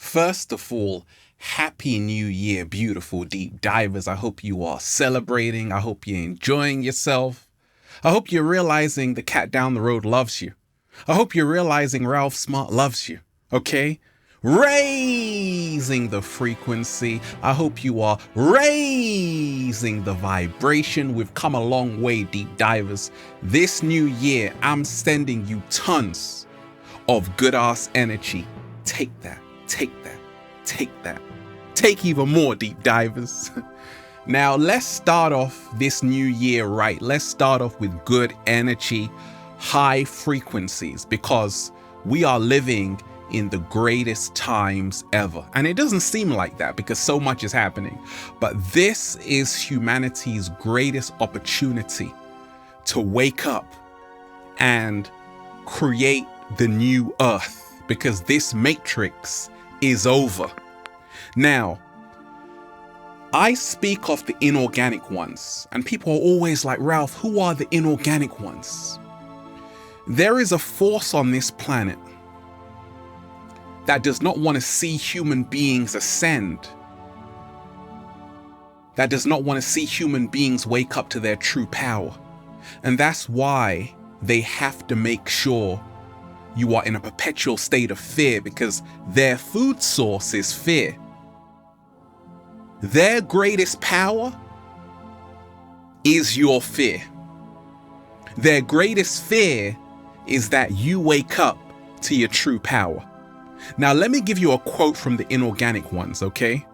First of all, Happy New Year, beautiful deep divers. I hope you are celebrating. I hope you're enjoying yourself. I hope you're realizing the cat down the road loves you. I hope you're realizing Ralph Smart loves you. Okay? Raising the frequency. I hope you are raising the vibration. We've come a long way, deep divers. This new year, I'm sending you tons of good ass energy. Take that. Take that. Take that. Take even more, deep divers. Now, let's start off this new year right. Let's start off with good energy, high frequencies, because we are living in the greatest times ever. And it doesn't seem like that because so much is happening. But this is humanity's greatest opportunity to wake up and create the new earth, because this matrix is over. Now, I speak of the inorganic ones, and people are always like, Ralph, who are the inorganic ones? There is a force on this planet that does not want to see human beings ascend, that does not want to see human beings wake up to their true power. And that's why they have to make sure you are in a perpetual state of fear, because their food source is fear. Their greatest power is your fear. Their greatest fear is that you wake up to your true power. Now, let me give you a quote from the inorganic ones, okay?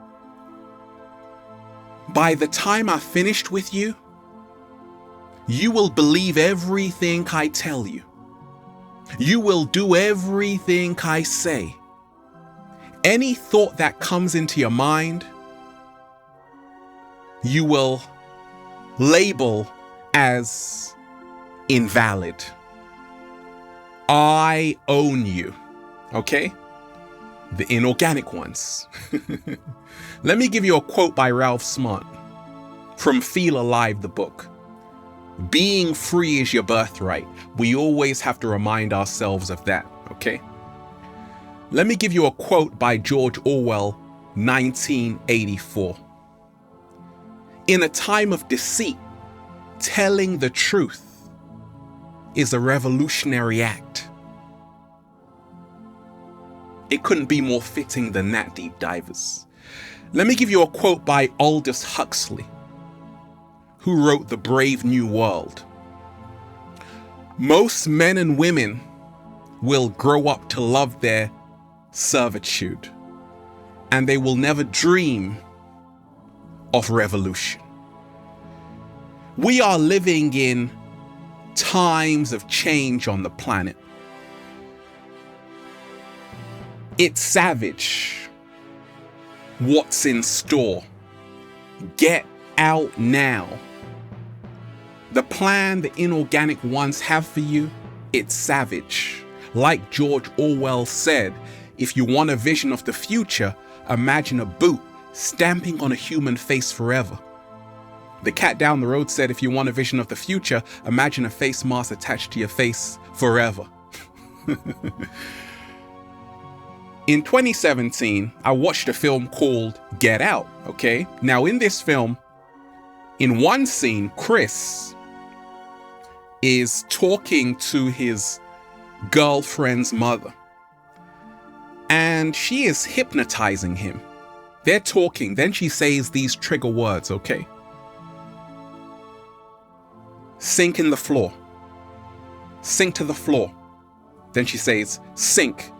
By the time I've finished with you, you will believe everything I tell you. You will do everything I say. Any thought that comes into your mind, you will label as invalid. I own you. Okay? The inorganic ones. Let me give you a quote by Ralph Smart from Feel Alive, the book. Being free is your birthright. We always have to remind ourselves of that, okay? Let me give you a quote by George Orwell, 1984. In a time of deceit, telling the truth is a revolutionary act. It couldn't be more fitting than that, deep divers. Let me give you a quote by Aldous Huxley, who wrote The Brave New World. Most men and women will grow up to love their servitude, and they will never dream of revolution. We are living in times of change on the planet. It's savage what's in store. Get out now. The plan the inorganic ones have for you, it's savage. Like George Orwell said, if you want a vision of the future, imagine a boot stamping on a human face forever. The cat down the road said, if you want a vision of the future, imagine a face mask attached to your face forever. In 2017, I watched a film called Get Out, okay? Now in this film, in one scene, Chris is talking to his girlfriend's mother, and she is hypnotizing him. They're talking, then she says these trigger words, okay? Sink in the floor. Sink to the floor. Then she says, sink.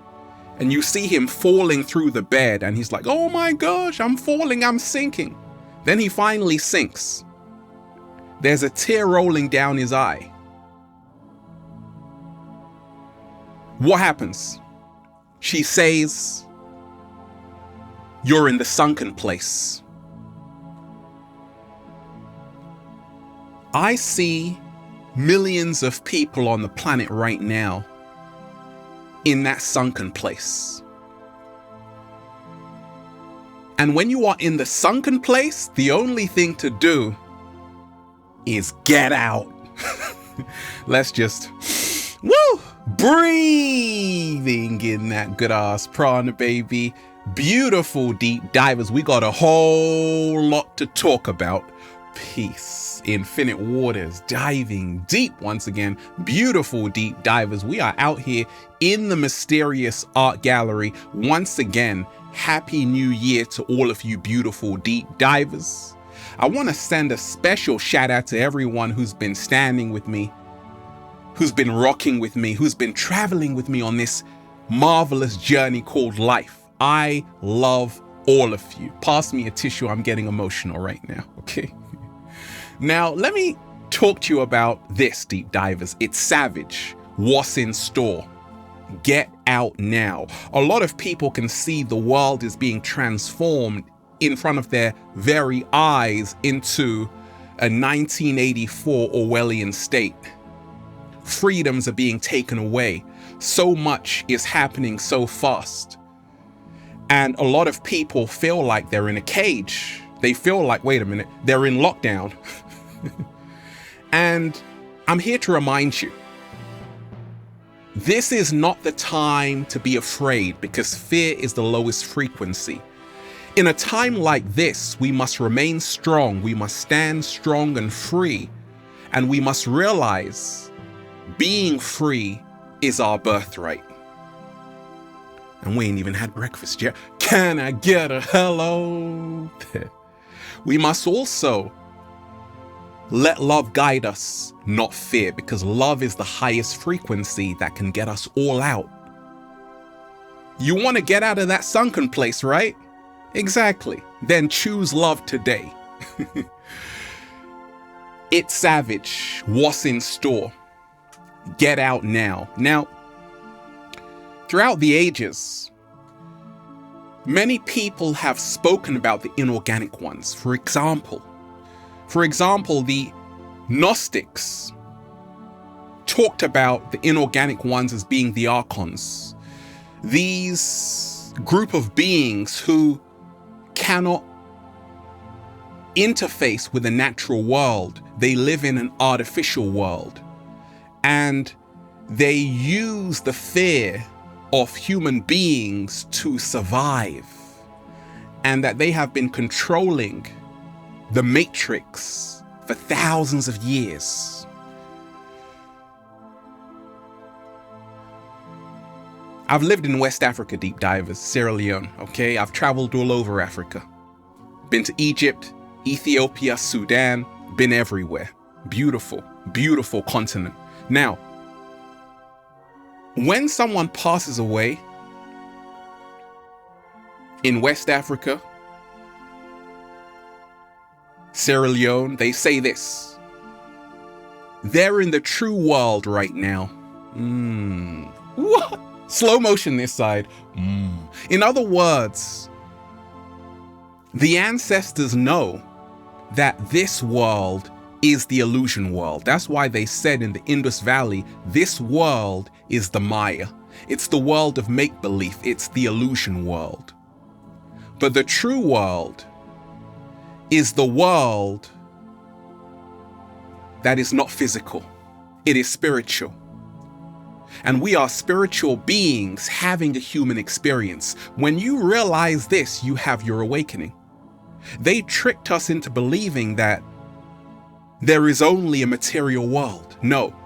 And you see him falling through the bed, and he's like, oh my gosh, I'm falling, I'm sinking. Then he finally sinks. There's a tear rolling down his eye. What happens? She says, you're in the sunken place. I see millions of people on the planet right now in that sunken place. And when you are in the sunken place, the only thing to do is get out. Let's just Woo! Breathing in that good ass prana, baby. Beautiful deep divers. We got a whole lot to talk about. Peace, infinite waters, diving deep once again. Beautiful deep divers. We are out here in the mysterious art gallery once again. Happy New Year to all of you beautiful deep divers. I want to send a special shout out to everyone who's been standing with me, who's been rocking with me, who's been traveling with me on this marvelous journey called life. I love all of you. Pass me a tissue. I'm getting emotional right now. Okay. Now, let me talk to you about this, deep divers. It's Savage. What's in store? Get out now. A lot of people can see the world is being transformed in front of their very eyes into a 1984 Orwellian state. Freedoms are being taken away. So much is happening so fast. And a lot of people feel like they're in a cage. They feel like, wait a minute, they're in lockdown. And I'm here to remind you, this is not the time to be afraid, because fear is the lowest frequency. In a time like this, we must remain strong. We must stand strong and free. And we must realize being free is our birthright. And we ain't even had breakfast yet. Can I get a hello? We must also let love guide us, not fear, because love is the highest frequency that can get us all out. You want to get out of that sunken place, right? Exactly. Then choose love today. It's Savage. What's in store? Get out now. Now, throughout the ages, many people have spoken about the inorganic ones. For example, the Gnostics talked about the inorganic ones as being the archons. These group of beings who cannot interface with the natural world. They live in an artificial world. And they use the fear of human beings to survive. And that they have been controlling the matrix for thousands of years. I've lived in West Africa, deep divers, Sierra Leone, okay? I've traveled all over Africa. Been to Egypt, Ethiopia, Sudan, been everywhere. Beautiful, beautiful continent. Now, when someone passes away in West Africa, Sierra Leone, they say this: they're in the true world right now. What? Slow motion this side. In other words, the ancestors know that this world is the illusion world. That's why they said in the Indus Valley, this world is the Maya. It's the world of make-believe. It's the illusion world. But the true world is the world that is not physical. It is spiritual. And we are spiritual beings having a human experience. When you realize this, you have your awakening. They tricked us into believing that there is only a material world. No.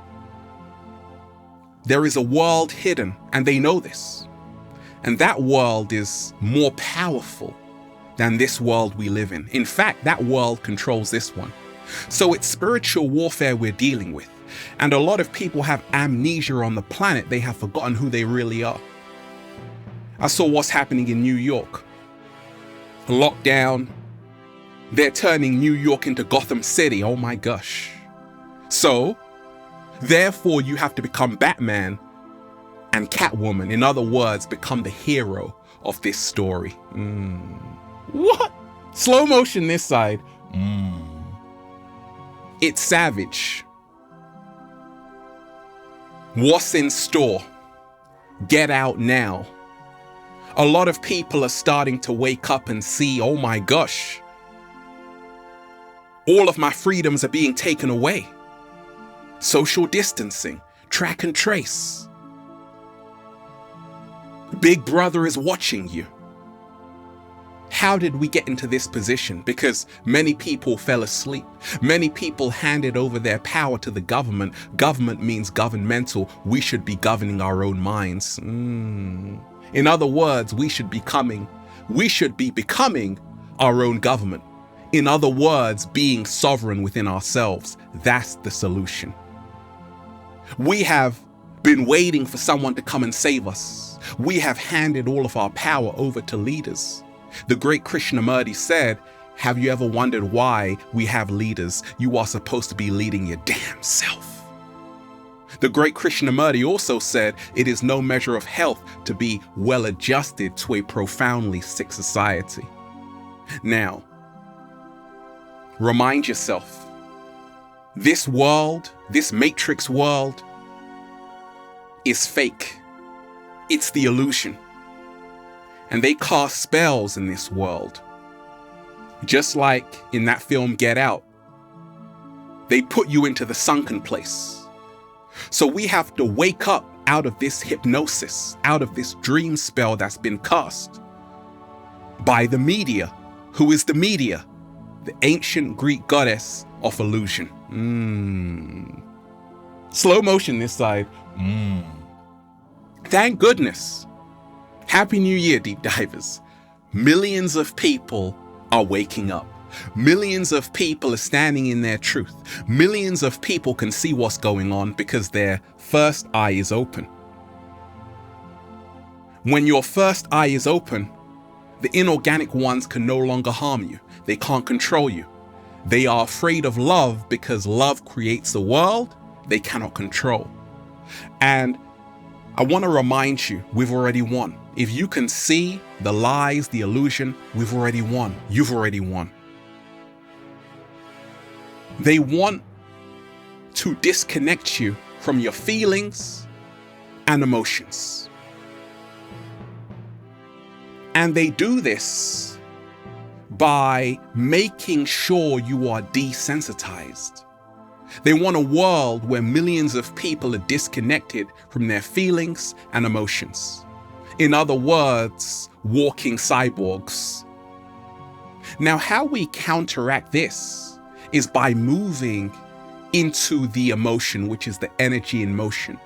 There is a world hidden, and they know this. And that world is more powerful than this world we live in. In fact, that world controls this one. So it's spiritual warfare we're dealing with. And a lot of people have amnesia on the planet. They have forgotten who they really are. I saw what's happening in New York. Lockdown. They're turning New York into Gotham City. Oh my gosh. So, therefore, you have to become Batman and Catwoman. In other words, become the hero of this story. What? Slow motion this side. It's Savage. What's in store? Get out now. A lot of people are starting to wake up and see, oh my gosh, all of my freedoms are being taken away. Social distancing, track and trace. Big Brother is watching you. How did we get into this position? Because many people fell asleep. Many people handed over their power to the government. Government means governmental. We should be governing our own minds. In other words, we should be becoming our own government. In other words, being sovereign within ourselves. That's the solution. We have been waiting for someone to come and save us. We have handed all of our power over to leaders. The great Krishnamurti said, have you ever wondered why we have leaders? You are supposed to be leading your damn self. The great Krishnamurti also said, it is no measure of health to be well adjusted to a profoundly sick society. Now, remind yourself, this world, this matrix world, is fake. It's the illusion. And they cast spells in this world. Just like in that film Get Out, they put you into the sunken place. So we have to wake up out of this hypnosis, out of this dream spell that's been cast by the media. Who is the media? The ancient Greek goddess of illusion. Slow motion this side. Thank goodness. Happy New Year, deep divers. Millions of people are waking up. Millions of people are standing in their truth. Millions of people can see what's going on because their first eye is open. When your first eye is open, the inorganic ones can no longer harm you. They can't control you. They are afraid of love because love creates a world they cannot control. And I want to remind you, we've already won. If you can see the lies, the illusion, we've already won. You've already won. They want to disconnect you from your feelings and emotions. And they do this by making sure you are desensitized. They want a world where millions of people are disconnected from their feelings and emotions. In other words, walking cyborgs. Now, how we counteract this is by moving into the emotion, which is the energy in motion,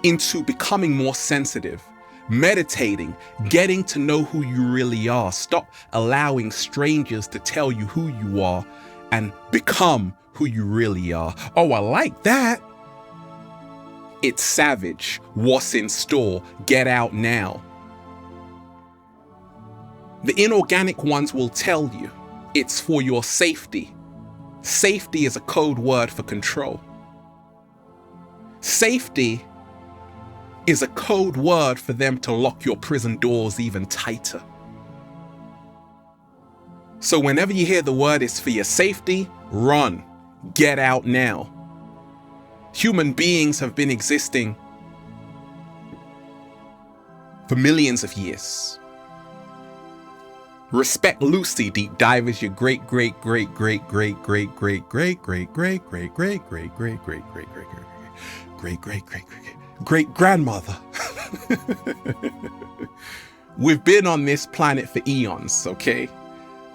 into becoming more sensitive, meditating, getting to know who you really are. Stop allowing strangers to tell you who you are and become who you really are. Oh, I like that. It's savage. What's in store? Get out now. The inorganic ones will tell you it's for your safety. Safety is a code word for control. Safety is a code word for them to lock your prison doors even tighter. So whenever you hear the word is for your safety, run. Get out now. Human beings have been existing for millions of years. Respect Lucy, deep divers, your great grandmother. We've been on this planet for eons, okay?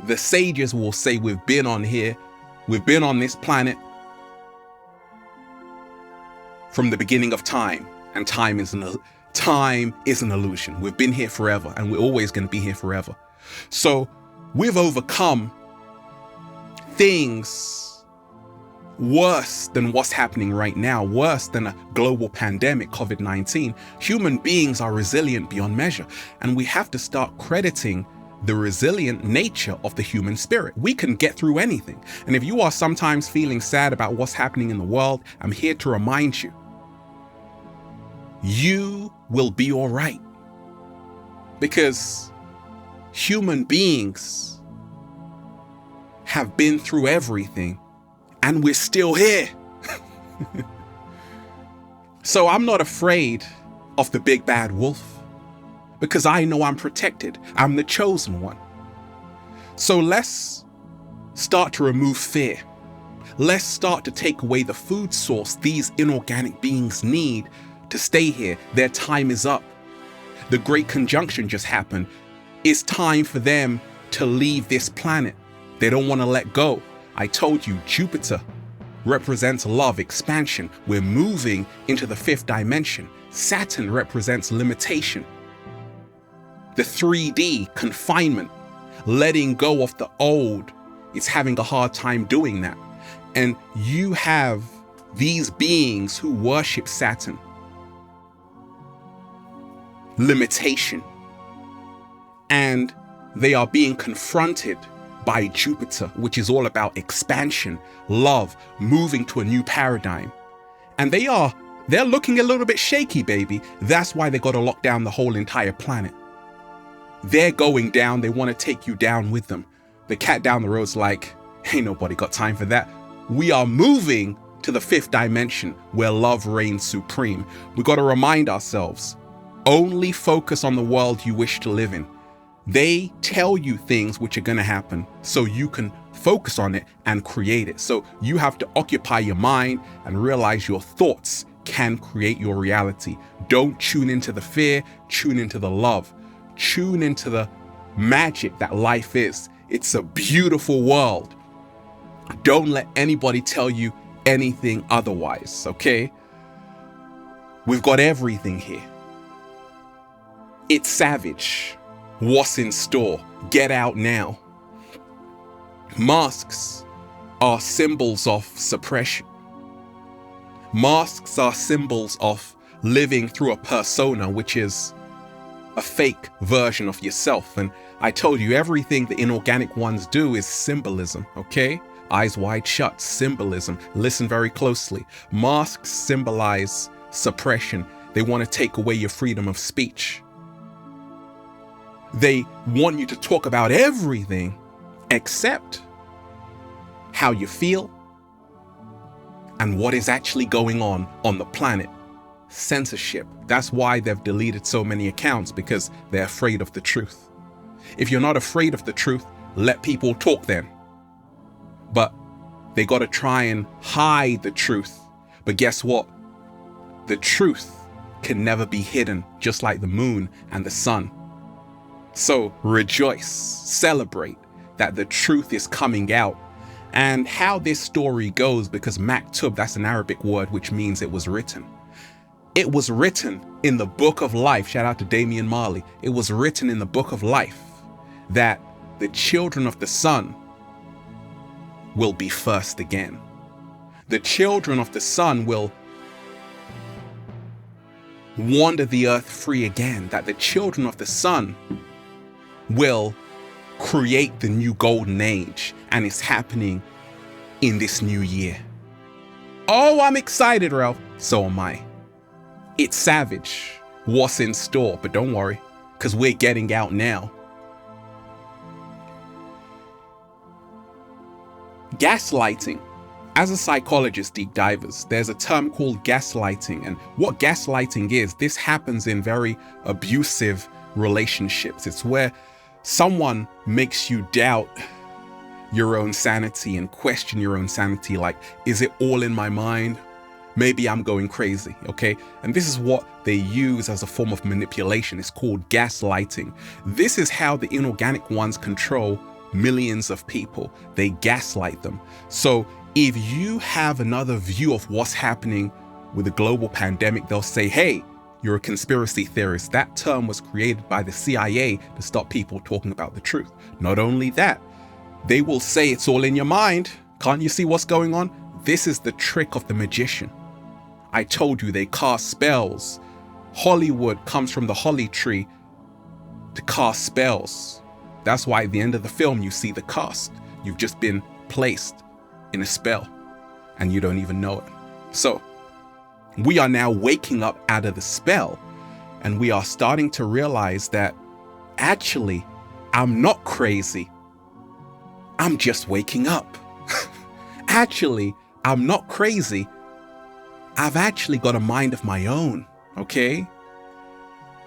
The sages will say we've been on this planet from the beginning of time, and time is an illusion. We've been here forever, and we're always going to be here forever. So we've overcome things worse than what's happening right now, worse than a global pandemic, COVID-19. Human beings are resilient beyond measure, and we have to start crediting the resilient nature of the human spirit. We can get through anything. And if you are sometimes feeling sad about what's happening in the world, I'm here to remind you, you will be all right. Because human beings have been through everything, and we're still here. So I'm not afraid of the big bad wolf, because I know I'm protected. I'm the chosen one. So let's start to remove fear. Let's start to take away the food source these inorganic beings need to stay here. Their time is up. The Great Conjunction just happened. It's time for them to leave this planet. They don't want to let go. I told you, Jupiter represents love, expansion. We're moving into the 5th dimension. Saturn represents limitation. The 3D, confinement, letting go of the old. It's having a hard time doing that. And you have these beings who worship Saturn. Limitation. And they are being confronted by Jupiter, which is all about expansion, love, moving to a new paradigm. And they're looking a little bit shaky, baby. That's why they got to lock down the whole entire planet. They're going down. They want to take you down with them. The cat down the road's like, ain't nobody got time for that. We are moving to the 5th dimension where love reigns supreme. We got to remind ourselves, only focus on the world you wish to live in. They tell you things which are going to happen so you can focus on it and create it. So you have to occupy your mind and realize your thoughts can create your reality. Don't tune into the fear, tune into the love, tune into the magic that life is. It's a beautiful world. Don't let anybody tell you anything otherwise, okay? We've got everything here. It's savage. What's in store? Get out now. Masks are symbols of suppression. Masks are symbols of living through a persona, which is a fake version of yourself. And I told you, everything the inorganic ones do is symbolism, okay? Eyes wide shut, symbolism. Listen very closely. Masks symbolize suppression. They want to take away your freedom of speech. They want you to talk about everything except how you feel and what is actually going on the planet. Censorship. That's why they've deleted so many accounts, because they're afraid of the truth. If you're not afraid of the truth, let people talk then. But they got to try and hide the truth. But guess what? The truth can never be hidden, just like the moon and the sun. So rejoice, celebrate that the truth is coming out. And how this story goes, because maktub, that's an Arabic word which means it was written. It was written in the book of life. Shout out to Damian Marley. It was written in the book of life that the children of the sun will be first again. The children of the sun will wander the earth free again. That the children of the sun will create the new golden age, and it's happening in this new year. Oh, I'm excited, Ralph. So am I. It's savage what's in store, but don't worry, because we're getting out now. Gaslighting. As a psychologist, deep divers, there's a term called gaslighting. And what gaslighting is, this happens in very abusive relationships. It's where someone makes you doubt your own sanity and question your own sanity. Like, is it all in my mind? Maybe I'm going crazy, okay? And this is what they use as a form of manipulation. It's called gaslighting. This is how the inorganic ones control millions of people. They gaslight them. So if you have another view of what's happening with the global pandemic, they'll say, hey, you're a conspiracy theorist. That term was created by the CIA to stop people talking about the truth. Not only that, they will say it's all in your mind. Can't you see what's going on? This is the trick of the magician. I told you they cast spells. Hollywood comes from the holly tree to cast spells. That's why at the end of the film, you see the cast. You've just been placed in a spell and you don't even know it. So we are now waking up out of the spell, and we are starting to realize that actually, I'm not crazy. I'm just waking up. Actually, I'm not crazy. I've actually got a mind of my own, okay?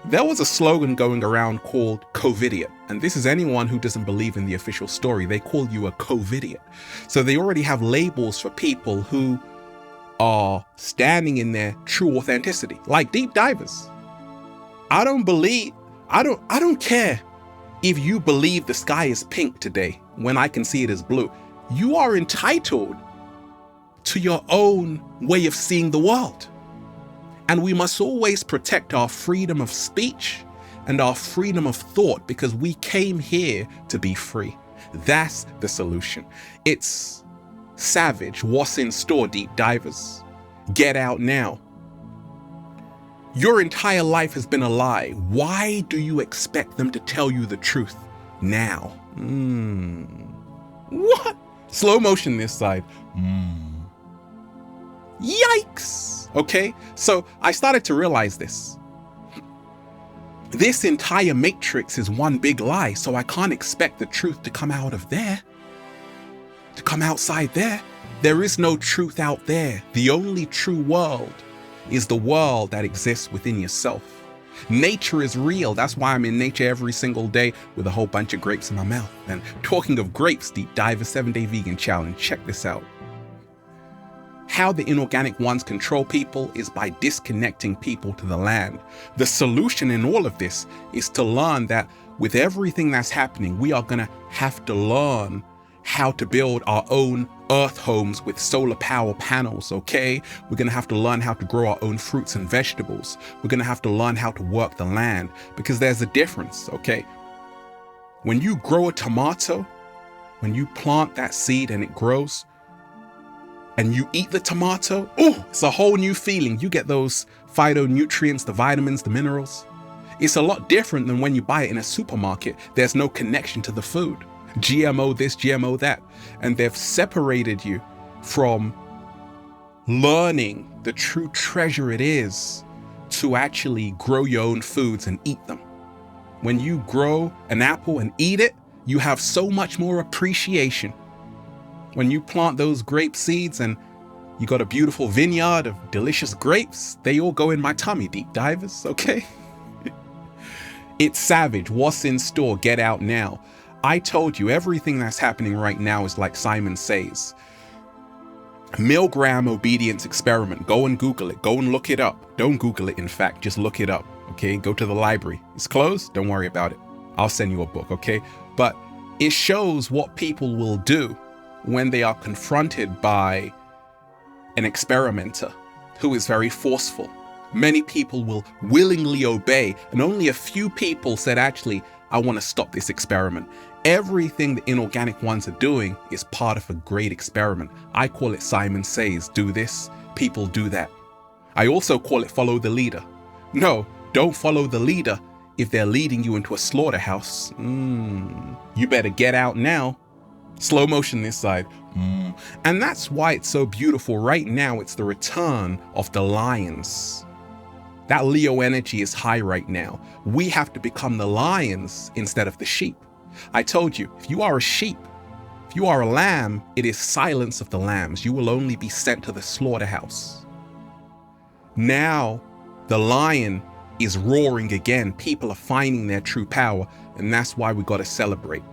There was a slogan going around called COVIDiot, and this is anyone who doesn't believe in the official story. They call you a COVIDiot. So they already have labels for people who are standing in their true authenticity, like deep divers. I don't care if you believe the sky is pink today when I can see it as blue. You are entitled to your own way of seeing the world. And we must always protect our freedom of speech and our freedom of thought, because we came here to be free. That's the solution. It's savage. What's in store, deep divers? Get out now. Your entire life has been a lie. Why do you expect them to tell you the truth now? What? Slow motion this side. Yikes. Okay, so I started to realize this. This entire matrix is one big lie, so I can't expect the truth to come out of there, to come outside there. There is no truth out there. The only true world is the world that exists within yourself. Nature is real. That's why I'm in nature every single day with a whole bunch of grapes in my mouth. And talking of grapes, Deep Diver 7-Day Vegan Challenge, check this out. How the inorganic ones control people is by disconnecting people to the land. The solution in all of this is to learn that with everything that's happening, we are going to have to learn how to build our own earth homes with solar power panels, okay? We're going to have to learn how to grow our own fruits and vegetables. We're going to have to learn how to work the land, because there's a difference, okay? When you grow a tomato, when you plant that seed and it grows, and you eat the tomato, oh, it's a whole new feeling. You get those phytonutrients, the vitamins, the minerals. It's a lot different than when you buy it in a supermarket. There's no connection to the food. GMO this, GMO that. And they've separated you from learning the true treasure it is to actually grow your own foods and eat them. When you grow an apple and eat it, you have so much more appreciation. When you plant those grape seeds and you got a beautiful vineyard of delicious grapes, they all go in my tummy, deep divers, okay? It's savage. What's in store? Get out now. I told you everything that's happening right now is like Simon Says. Milgram obedience experiment. Go and Google it. Go and look it up. Don't Google it, in fact. Just look it up, okay? Go to the library. It's closed. Don't worry about it. I'll send you a book, okay? But it shows what people will do when they are confronted by an experimenter who is very forceful. Many people will willingly obey, and only a few people said, actually, I want to stop this experiment. Everything the inorganic ones are doing is part of a great experiment. I call it Simon Says, do this, people do that. I also call it follow the leader. No, don't follow the leader if they're leading you into a slaughterhouse. You better get out now. Slow motion this side. And that's why it's so beautiful. Right now, it's the return of the lions. That Leo energy is high right now. We have to become the lions instead of the sheep. I told you, if you are a sheep, if you are a lamb, it is silence of the lambs. You will only be sent to the slaughterhouse. Now, the lion is roaring again. People are finding their true power, and that's why we got to celebrate.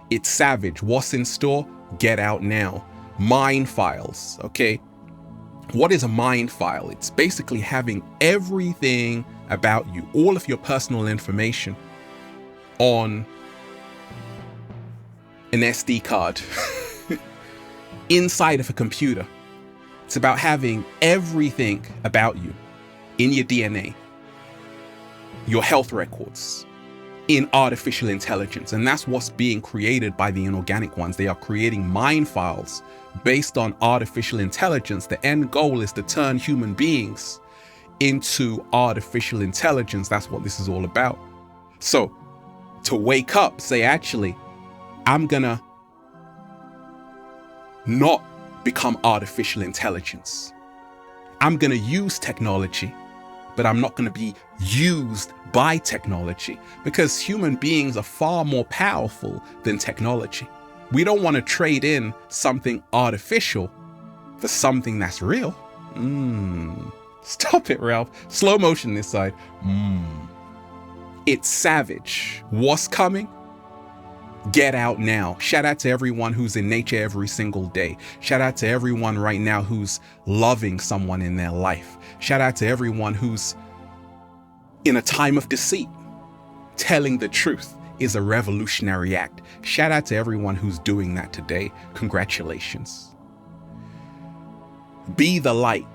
It's savage. What's in store? Get out now. Mind files, okay? What is a mind file? It's basically having everything about you, all of your personal information on an SD card inside of a computer. It's about having everything about you in your DNA, your health records, in artificial intelligence. And that's what's being created by the inorganic ones. They are creating mind files based on artificial intelligence. The end goal is to turn human beings into artificial intelligence. That's what this is all about. So to wake up, say, actually, I'm gonna not become artificial intelligence. I'm gonna use technology, but I'm not gonna be used by technology, because human beings are far more powerful than technology. We don't want to trade in something artificial for something that's real. Stop it, Ralph. Slow motion this side. It's savage. What's coming? Get out now. Shout out to everyone who's in nature every single day. Shout out to everyone right now who's loving someone in their life. Shout out to everyone who's in a time of deceit. Telling the truth is a revolutionary act. Shout out to everyone who's doing that today. Congratulations. Be the light.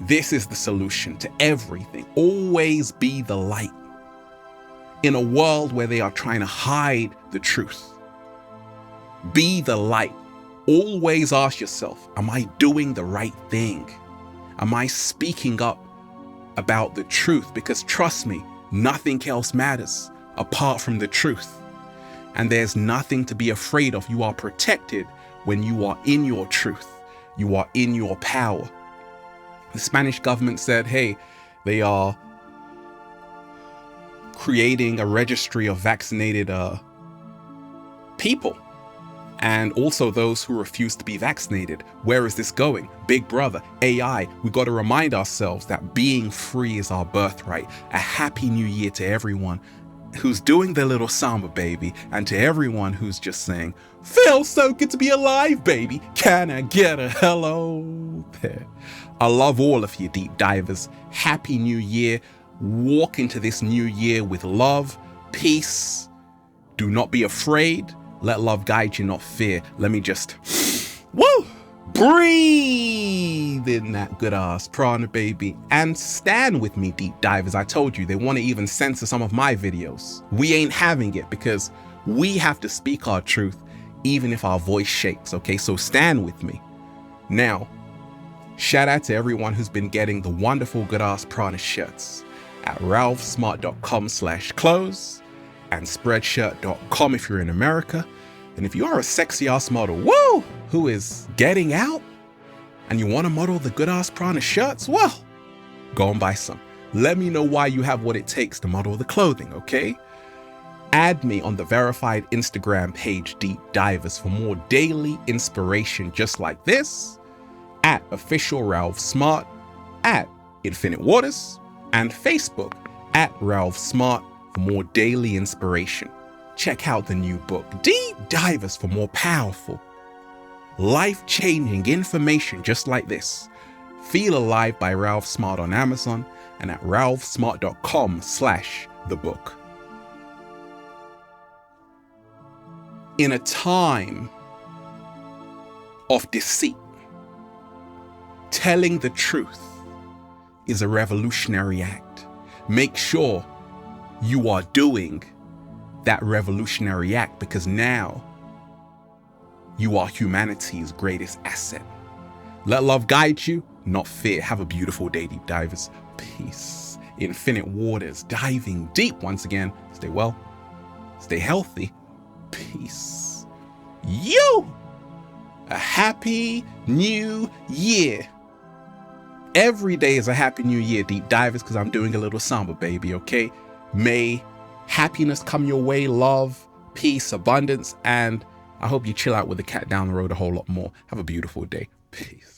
This is the solution to everything. Always be the light. In a world where they are trying to hide the truth, be the light. Always ask yourself, am I doing the right thing? Am I speaking up about the truth? Because trust me, nothing else matters apart from the truth. And there's nothing to be afraid of. You are protected when you are in your truth. You are in your power. The Spanish government said, hey, they are creating a registry of vaccinated people, and also those who refuse to be vaccinated. Where is this going? Big brother, AI. We got to remind ourselves that being free is our birthright. A happy new year to everyone who's doing their little samba, baby, and to everyone who's just saying, feels so good to be alive, baby. Can I get a hello there? I love all of you, deep divers. Happy new year. Walk into this new year with love, peace. Do not be afraid. Let love guide you, not fear. Let me just, breathe in that good ass prana, baby. And stand with me, deep divers. I told you, they want to even censor some of my videos. We ain't having it because we have to speak our truth, even if our voice shakes, okay? So stand with me. Now, shout out to everyone who's been getting the wonderful good ass prana shirts at ralphsmart.com/clothes and spreadshirt.com if you're in America. And if you are a sexy ass model, who is getting out and you want to model the good ass prana shirts, well, go and buy some. Let me know why you have what it takes to model the clothing, okay? Add me on the verified Instagram page, Deep Divers, for more daily inspiration just like this, at official Ralph Smart, at Infinite Waters, and Facebook at Ralph Smart for more daily inspiration. Check out the new book, Deep Divers, for more powerful, life-changing information just like this. Feel Alive by Ralph Smart on Amazon and at ralphsmart.com/thebook. In a time of deceit, telling the truth is a revolutionary act. Make sure you are doing that revolutionary act, because now you are humanity's greatest asset. Let love guide you, not fear. Have a beautiful day, deep divers. Peace. Infinite Waters, diving deep once again. Stay well, stay healthy. Peace. A happy new year. Every day is a happy new year, deep divers, because I'm doing a little samba, baby, okay? May happiness come your way, love, peace, abundance, and I hope you chill out with the cat down the road a whole lot more. Have a beautiful day. Peace.